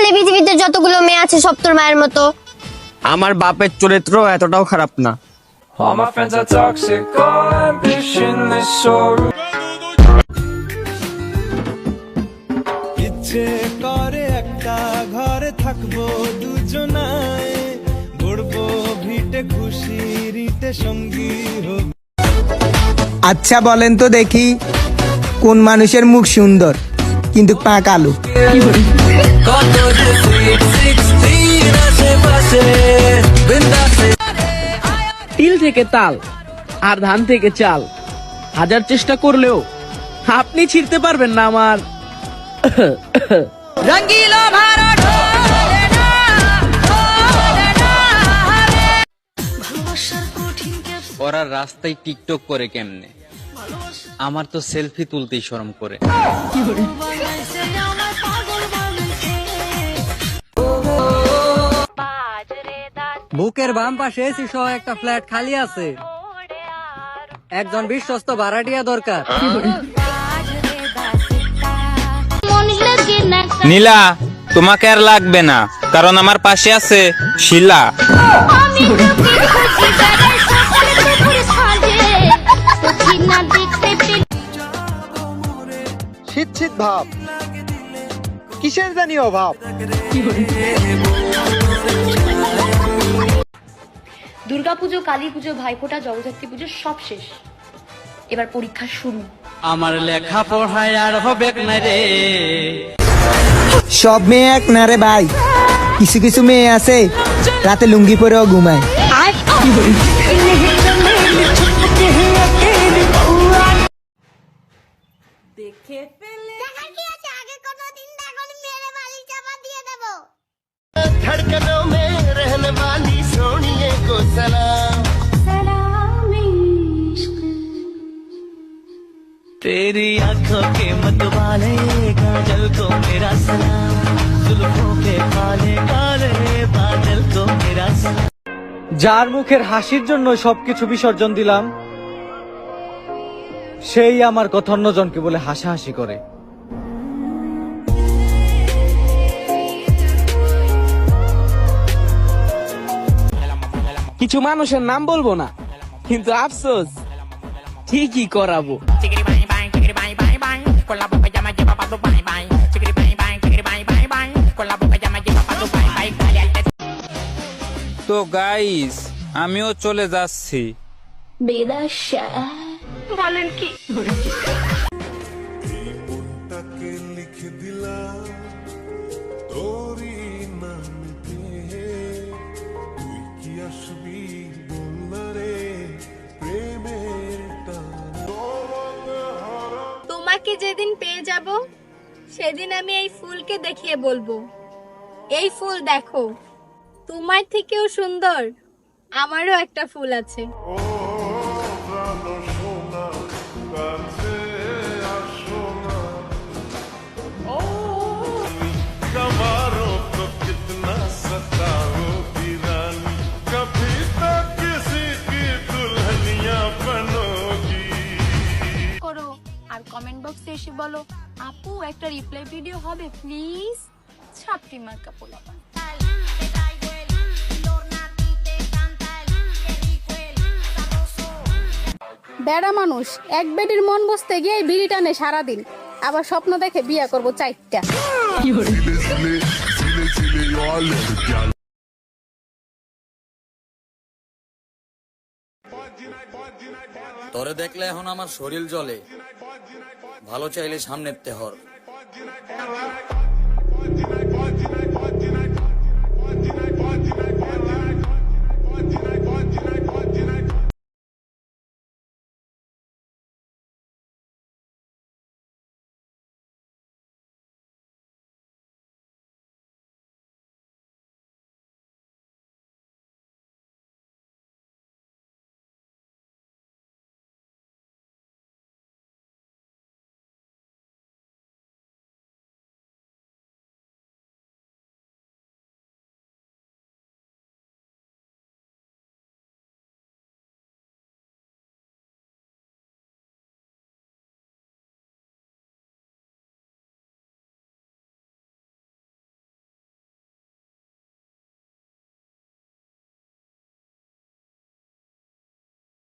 তাহলে পৃথিবীতে যতগুলো মেয়ে আছে সব তোর মায়ের মতো? আমার বাপের চরিত্র এতটাও খারাপ না। All my friends are toxic, all ambitionless, so ইচ্ছে করে একটা ঘরে থাকবো দুজনায়, গড়বো ভিটে খুশিরিতে সঙ্গী হোক। আচ্ছা বলেন তো দেখি, কোন মানুষের মুখ সুন্দর কিন্তু পা কালো? তিল থেকে তাল আর ধান থেকে চাল, হাজার চেষ্টা করলেও আপনি ছিঁড়তে পারবেন না আমার রঙ্গিলো ভারত। ওরা রাস্তায় টিকটক করে কেমনে, আমার তো সেলফি তুলতেই শরম করে। বুকের বাম পাশে এসি সহ একটা ফ্ল্যাট খালি আছে, একজন বিশ্বস্ত ভাড়াটিয়া দরকার। নীলা, তোমাকে আর লাগবে না, কারণ আমার পাশে আছে শিলা। শীত শীত ভাব, কিসের জানি অভাব। দুর্গাপুজো, কালী পুজো, ভাইফোঁটা, জগদ্ধাত্রী পুজো সব শেষ, এবার পরীক্ষা শুরু। আমার লেখা পড়ায় আর হবে না রে। সব মেয়ে এক না রে ভাই, কিছু কিছু মেয়ে আছে রাতে লুঙ্গি পরেও ঘুমায়। तेरी आंखों के मतवाले काजल को मेरा सलाम, जुल्फों के काले काले बादल को मेरा सलाम। যার মুখের হাসির জন্য সবকিছু বিসর্জন দিলাম, সেই আমার কথা অন্যজনকে বলে হাসাহাসি করে। কিছু মানুষের নাম বলবো না, কিন্তু আফসোস ঠিকই করাবো। তো গাইস, আমিও চলে যাচ্ছি। বলেন কি? তোমাকে যেদিন পেয়ে যাব সেদিন আমি এই ফুলকে দেখিয়ে বলবো, এই ফুল দেখো, তোমার থেকেও সুন্দর আমারও একটা ফুল আছে। করো আর কমেন্ট বক্সে এসে বলো, আপু একটা রিপ্লাই ভিডিও হবে প্লিজ। ছাপটি মার্কা পোলাপা। বেড়া মানুষ এক বেডির মন বসতে গিয়ে বিড়ি টানে সারাদিন, আবার স্বপ্ন দেখে বিয়ে করবো 4টা। তোরে দেখলে এখন আমার শরীর জ্বলে, ভালো চাইলে সামনের তেহর।